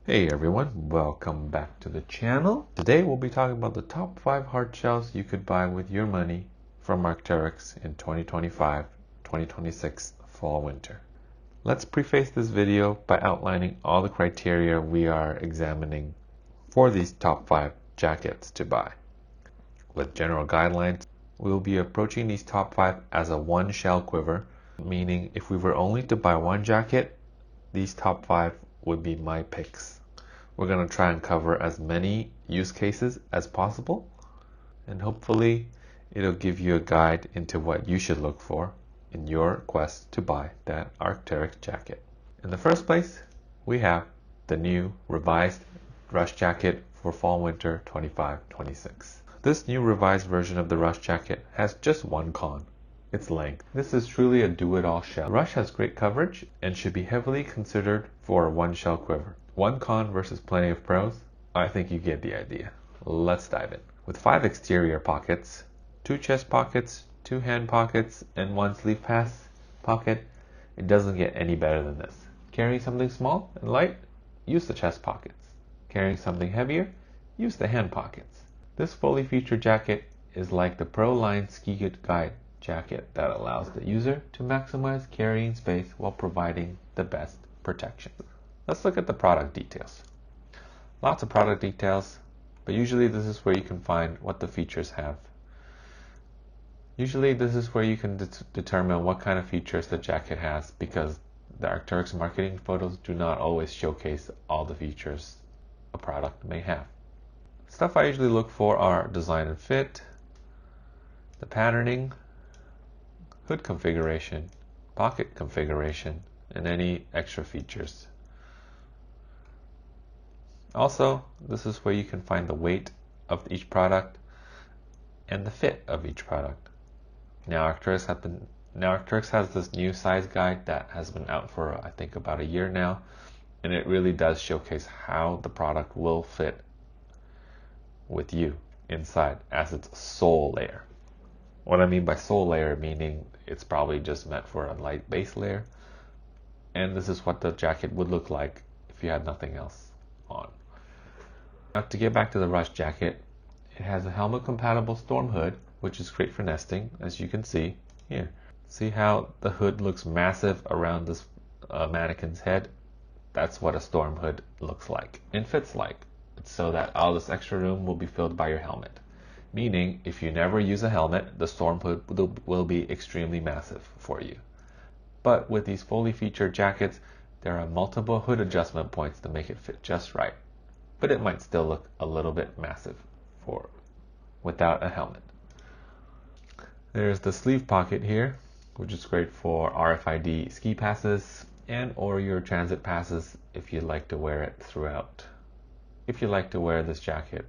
Hey everyone, welcome back to the channel. Today we'll be talking about the top 5 hard shells you could buy with your money from Arc'teryx in 2025-2026 fall-winter. Let's preface this video by outlining all the criteria we are examining for these top 5 jackets to buy. With general guidelines, we will be approaching these top 5 as a one shell quiver, meaning if we were only to buy one jacket, these top 5 would be my picks. We're going to try and cover as many use cases as possible, and hopefully it'll give you a guide into what you should look for in your quest to buy that Arc'teryx jacket. In the first place, we have the new revised rush jacket for fall-winter 25-26. This new revised version of the rush jacket has just one con: its length. This is truly a do-it-all shell. Rush has great coverage and should be heavily considered for a one-shell quiver. One con versus plenty of pros? I think you get the idea. Let's dive in. With 5 exterior pockets, 2 chest pockets, 2 hand pockets, and 1 sleeve pass pocket, it doesn't get any better than this. Carrying something small and light? Use the chest pockets. Carrying something heavier? Use the hand pockets. This fully featured jacket is like the Pro Line Ski Guide jacket that allows the user to maximize carrying space while providing the best protection. Let's look at the product details. Lots of product details, but usually this is where you can find what the features have. Usually this is where you can determine what kind of features the jacket has, because the Arc'teryx marketing photos do not always showcase all the features a product may have. Stuff I usually look for are design and fit, the patterning, hood configuration, pocket configuration, and any extra features. Also, this is where you can find the weight of each product and the fit of each product. Now Arc'teryx has this new size guide that has been out for I think about a year now, and it really does showcase how the product will fit with you inside as its sole layer. What I mean by sole layer, meaning it's probably just meant for a light base layer, and this is what the jacket would look like if you had nothing else on. Now, to get back to the rush jacket, it has a helmet compatible storm hood, which is great for nesting, as you can see here. See how the hood looks massive around this mannequin's head? That's what a storm hood looks like and fits like. It's so that all this extra room will be filled by your helmet. Meaning, if you never use a helmet, the storm hood will be extremely massive for you. But with these fully featured jackets, there are multiple hood adjustment points to make it fit just right. But it might still look a little bit massive without a helmet. There's the sleeve pocket here, which is great for RFID ski passes and or your transit passes if you'd like to wear it throughout. If you like to wear this jacket,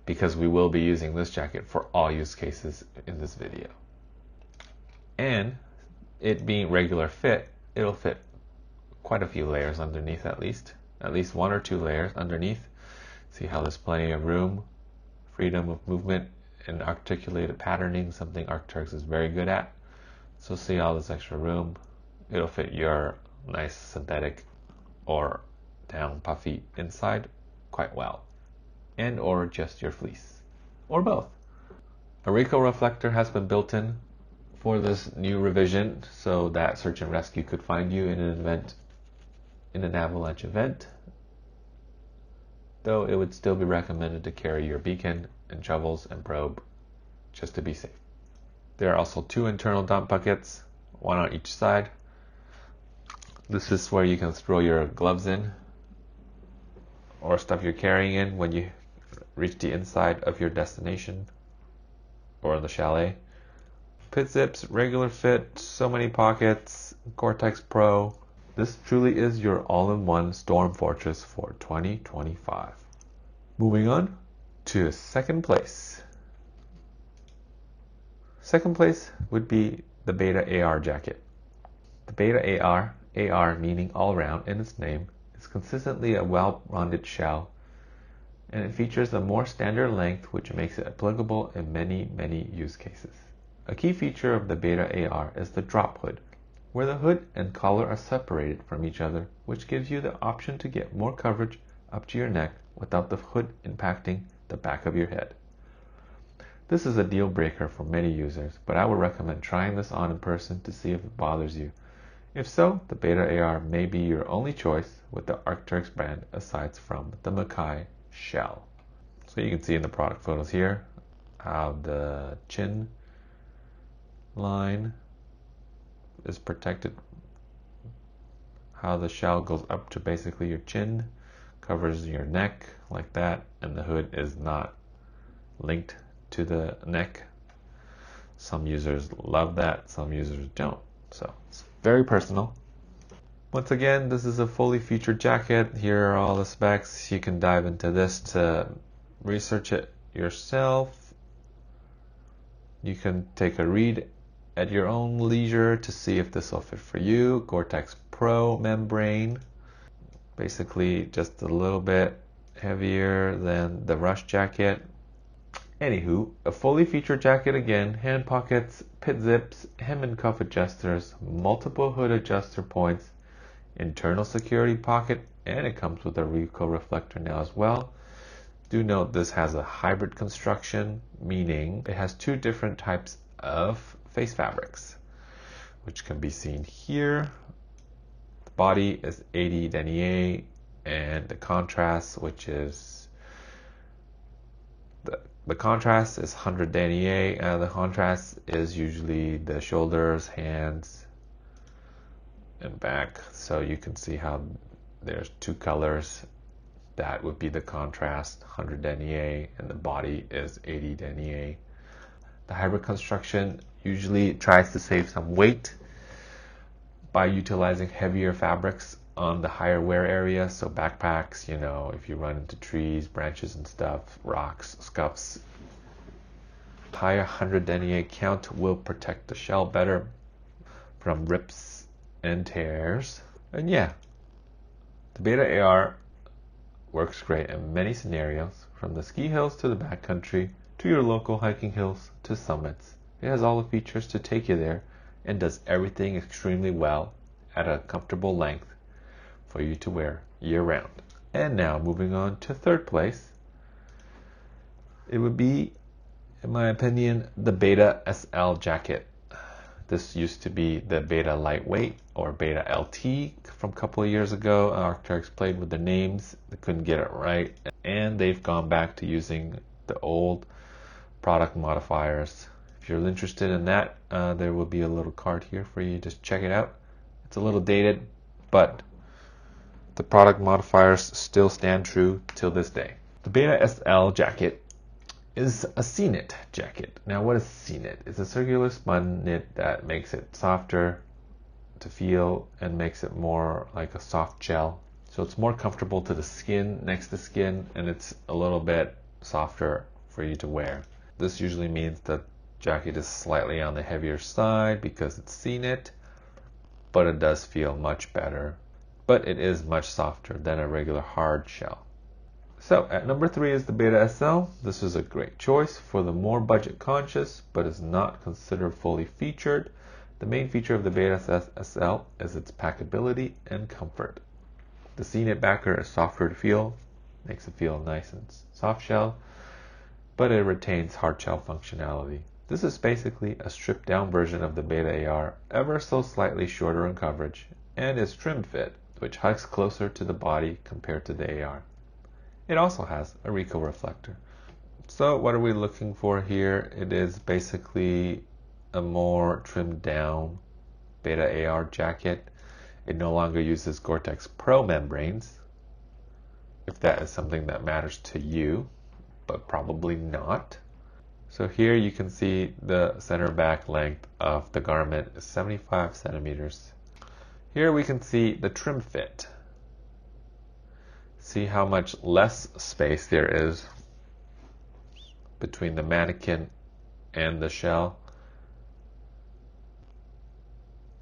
because we will be using this jacket for all use cases in this video. And it being regular fit, it'll fit quite a few layers underneath, at least 1 or 2 layers underneath. See how there's plenty of room, freedom of movement, and articulated patterning, something Arc'teryx is very good at. So see all this extra room. It'll fit your nice synthetic or down puffy inside quite well, and or just your fleece, or both. A recoil reflector has been built in for this new revision so that search and rescue could find you in an avalanche event, though it would still be recommended to carry your beacon and shovels and probe just to be safe. There are also 2 internal dump buckets, 1 on each side. This is where you can throw your gloves in or stuff you're carrying in when you reach the inside of your destination or the chalet. Pit zips, regular fit, so many pockets, Gore-Tex Pro. This truly is your all-in-one storm fortress for 2025. Moving on to second place. Second place would be the Beta AR jacket. The Beta AR meaning all round in its name, is consistently a well-rounded shell, and it features a more standard length which makes it applicable in many use cases. A key feature of the Beta AR is the drop hood, where the hood and collar are separated from each other, which gives you the option to get more coverage up to your neck without the hood impacting the back of your head. This is a deal breaker for many users, but I would recommend trying this on in person to see if it bothers you. If so, the Beta AR may be your only choice with the Arc'teryx brand aside from the Mackay shell. So you can see in the product photos here how the chin line is protected, how the shell goes up to basically your chin, covers your neck like that, and the hood is not linked to the neck. Some users love that, some users don't. So it's very personal. Once again, this is a fully featured jacket. Here are all the specs. You can dive into this to research it yourself. You can take a read at your own leisure to see if this will fit for you. Gore-Tex Pro membrane. Basically just a little bit heavier than the Rush jacket. Anywho, a fully featured jacket again, hand pockets, pit zips, hem and cuff adjusters, multiple hood adjuster points, internal security pocket, and it comes with a recoil reflector now as well. Do note this has a hybrid construction, meaning it has two different types of face fabrics, which can be seen here. The body is 80 denier, and the contrast, which is the contrast is 100 denier, and the contrast is usually the shoulders, hands, and back. So you can see how there's two colors. That would be the contrast, 100 denier, and the body is 80 denier. The hybrid construction usually tries to save some weight by utilizing heavier fabrics on the higher wear area. So backpacks, you know, if you run into trees, branches and stuff, rocks, scuffs. Higher 100 denier count will protect the shell better from rips and tears. And yeah, the Beta AR works great in many scenarios, from the ski hills to the backcountry to your local hiking hills to summits. It has all the features to take you there and does everything extremely well at a comfortable length for you to wear year-round. And now moving on to third place, it would be, in my opinion, the Beta SL jacket. This used to be the Beta Lightweight or Beta LT from a couple of years ago. Arc'teryx played with the names, they couldn't get it right, and they've gone back to using the old product modifiers. If you're interested in that, there will be a little card here for you. Just check it out. It's a little dated, but the product modifiers still stand true till this day. The Beta SL jacket is a C-knit jacket. Now what is C-knit? It's a circular spun knit that makes it softer to feel and makes it more like a soft gel. So it's more comfortable to the skin, next to skin, and it's a little bit softer for you to wear. This usually means the jacket is slightly on the heavier side because it's C-knit, but it does feel much better. But it is much softer than a regular hard shell. So at number 3 is the Beta SL. This is a great choice for the more budget conscious, but is not considered fully featured. The main feature of the Beta SL is its packability and comfort. The C-knit backer is softer to feel, makes it feel nice and soft shell, but it retains hard shell functionality. This is basically a stripped down version of the Beta AR, ever so slightly shorter in coverage, and is trim fit, which hugs closer to the body compared to the AR. It also has a recoil reflector. So what are we looking for here? It is basically a more trimmed down Beta AR jacket. It no longer uses Gore-Tex Pro membranes, if that is something that matters to you, but probably not. So here you can see the center back length of the garment is 75 centimeters. Here we can see the trim fit. See how much less space there is between the mannequin and the shell.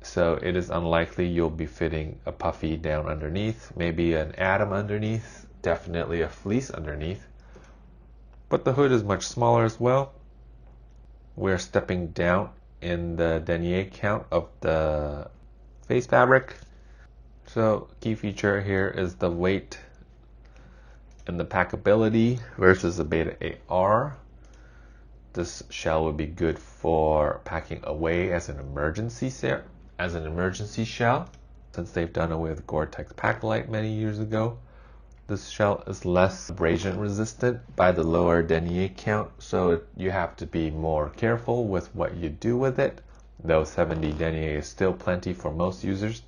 So it is unlikely you'll be fitting a puffy down underneath, maybe an atom underneath, definitely a fleece underneath. But the hood is much smaller as well. We're stepping down in the denier count of the face fabric. So key feature here is the weight and the packability versus the Beta AR. This shell would be good for packing away as an emergency shell, since they've done away with Gore-Tex Pack-Lite many years ago. This shell is less abrasion resistant by the lower denier count, so you have to be more careful with what you do with it. Though 70 denier is still plenty for most users,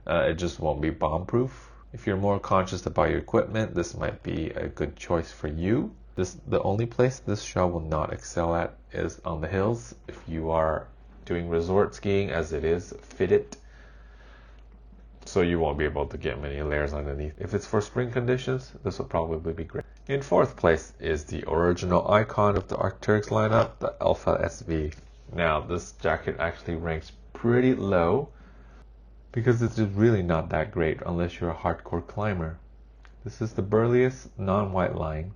it just won't be bomb-proof. If you're more conscious about your equipment, this might be a good choice for you. The only place this shell will not excel at is on the hills. If you are doing resort skiing, as it is fitted, so you won't be able to get many layers underneath. If it's for spring conditions, this will probably be great. In fourth place is the original icon of the Arc'teryx lineup, the Alpha SV. Now, this jacket actually ranks pretty low because it's just really not that great unless you're a hardcore climber. This is the burliest non-white line,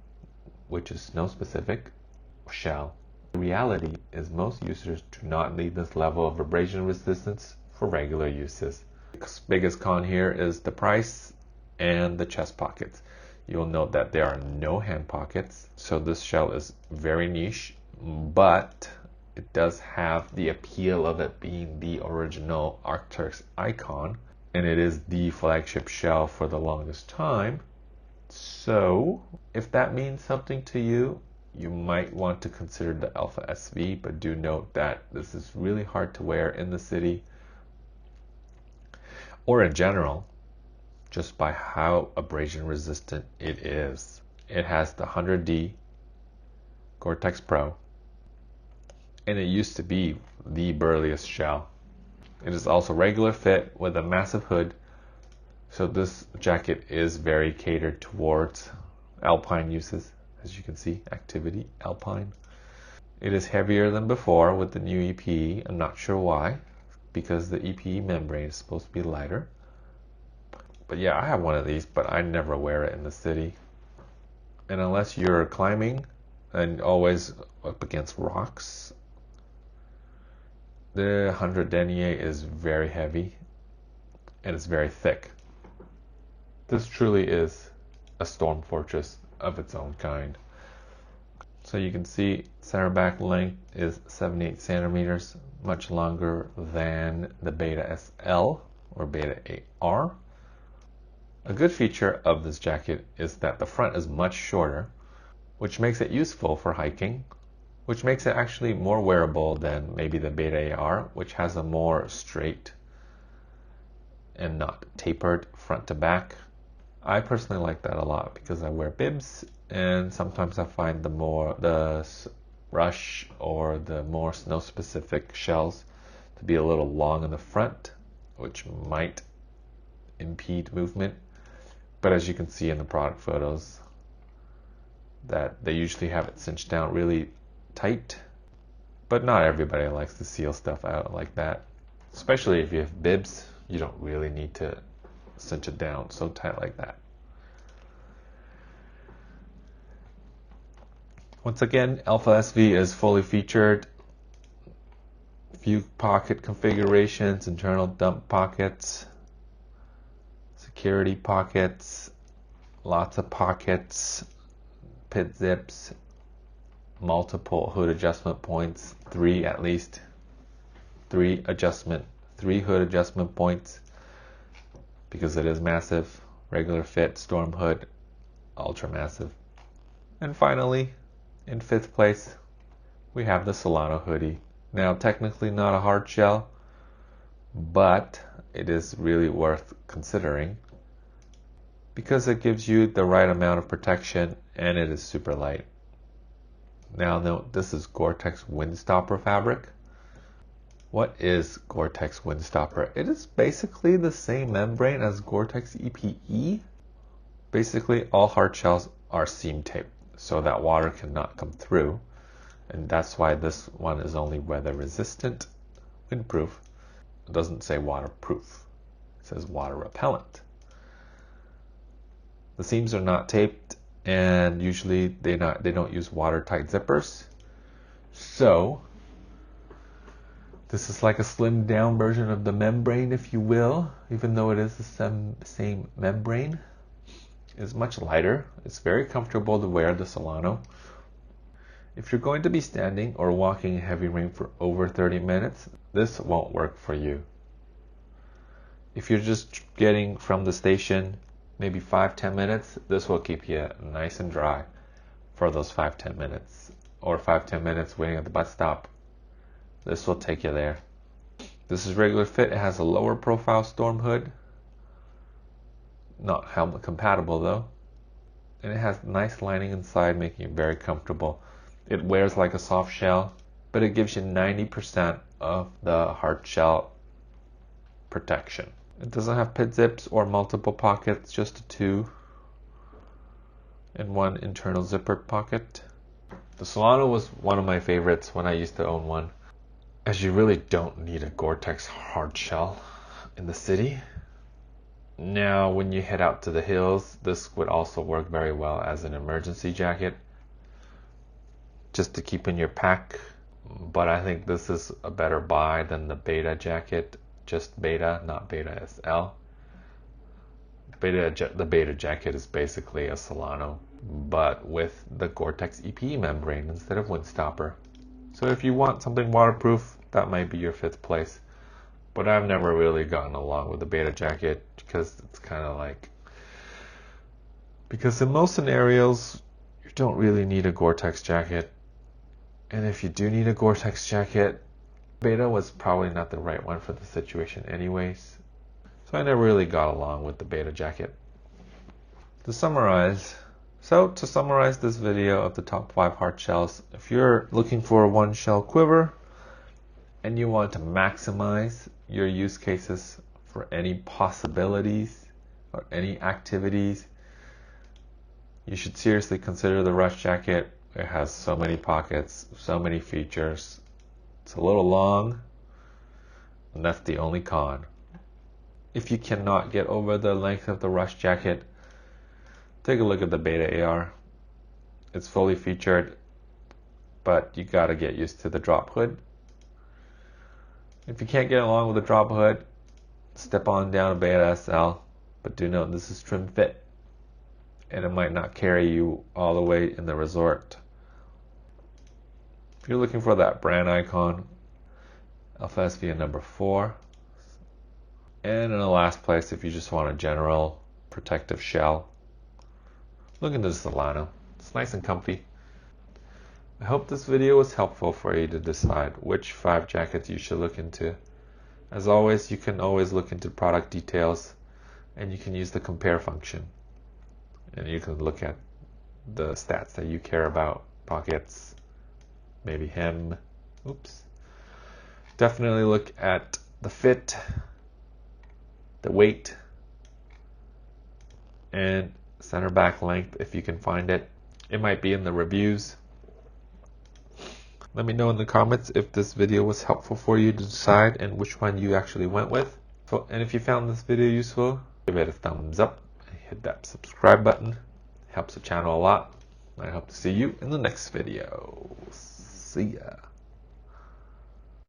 which is snow specific, shell. The reality is most users do not need this level of abrasion resistance for regular uses. The biggest con here is the price and the chest pockets. You'll note that there are no hand pockets, so this shell is very niche, but it does have the appeal of it being the original Arc'teryx icon, and it is the flagship shell for the longest time. So if that means something to you, you might want to consider the Alpha SV, but do note that this is really hard to wear in the city or in general, just by how abrasion resistant it is. It has the 100D Gore-Tex Pro, and it used to be the burliest shell. It is also regular fit with a massive hood, so this jacket is very catered towards alpine uses. As you can see, activity, alpine. It is heavier than before with the new EPE. I'm not sure why, because the EPE membrane is supposed to be lighter. But yeah, I have one of these, but I never wear it in the city. And unless you're climbing and always up against rocks, the 100 denier is very heavy and it's very thick. This truly is a storm fortress of its own kind. So you can see center back length is 78 centimeters, much longer than the Beta SL or Beta AR. A good feature of this jacket is that the front is much shorter, which makes it useful for hiking, which makes it actually more wearable than maybe the Beta AR, which has a more straight and not tapered front to back. I personally like that a lot because I wear bibs, and sometimes I find the rush or the more snow specific shells to be a little long in the front, which might impede movement. But as you can see in the product photos, that they usually have it cinched down really tight, but not everybody likes to seal stuff out like that. Especially if you have bibs, you don't really need to cinch it down so tight like that. Once again, Alpha SV is fully featured. Few pocket configurations, internal dump pockets, security pockets, lots of pockets, pit zips, multiple hood adjustment points, three hood adjustment points, because it is massive, regular fit, storm hood, ultra massive. And finally, in fifth place, we have the Solano hoodie. Now, technically not a hard shell, but it is really worth considering because it gives you the right amount of protection and it is super light. Now note, this is Gore-Tex Windstopper fabric. What is Gore-Tex Windstopper? It is basically the same membrane as Gore-Tex EPE. Basically, all hard shells are seam taped so that water cannot come through. And that's why this one is only weather resistant, windproof. It doesn't say waterproof. It says water repellent. The seams are not taped, and usually they don't use watertight zippers. So This is like a slimmed down version of the membrane, if you will, even though it is the same membrane. It's much lighter. It's very comfortable to wear, the Solano. If you're going to be standing or walking in heavy rain for over 30 minutes, this won't work for you. If you're just getting from the station, maybe 5-10 minutes, this will keep you nice and dry for those 5-10 minutes. Or 5-10 minutes waiting at the bus stop. This will take you there. This is regular fit. It has a lower profile storm hood. Not helmet compatible though. And it has nice lining inside, making it very comfortable. It wears like a soft shell, but it gives you 90% of the hard shell protection. It doesn't have pit zips or multiple pockets, just 2 and 1 internal zipper pocket. The Solano was one of my favorites when I used to own one, as you really don't need a Gore-Tex hard shell in the city. Now, when you head out to the hills, this would also work very well as an emergency jacket, just to keep in your pack. But I think this is a better buy than the Beta jacket, just Beta, not Beta SL. The Beta jacket is basically a Solano, but with the Gore-Tex EPE membrane instead of windstopper. So if you want something waterproof, that might be your 5th place. But I've never really gotten along with the Beta jacket because it's kind of like, because in most scenarios you don't really need a Gore-Tex jacket, and if you do need a Gore-Tex jacket, Beta was probably not the right one for the situation anyways. So I never really got along with the Beta jacket. To summarize this video of the top 5 hard shells, if you're looking for a 1 shell quiver and you want to maximize your use cases for any possibilities or any activities, you should seriously consider the Rush jacket. It has so many pockets, so many features. It's a little long, and that's the only con. If you cannot get over the length of the Rush jacket, take a look at the Beta AR. It's fully featured, but you gotta get used to the drop hood. If you can't get along with the drop hood, step on down to Beta SL, but do note this is trim fit, and it might not carry you all the way in the resort. If you're looking for that brand icon, Alpha SV number 4. And in the last place, if you just want a general protective shell, look into the Solano. It's nice and comfy. I hope this video was helpful for you to decide which 5 jackets you should look into. As always, you can always look into product details, and you can use the compare function. And you can look at the stats that you care about, pockets, maybe hem. Oops. Definitely look at the fit, the weight, and center back length if you can find it. It might be in the reviews. Let me know in the comments if this video was helpful for you to decide and which one you actually went with. And if you found this video useful, give it a thumbs up and hit that subscribe button. It helps the channel a lot. I hope to see you in the next video. See ya.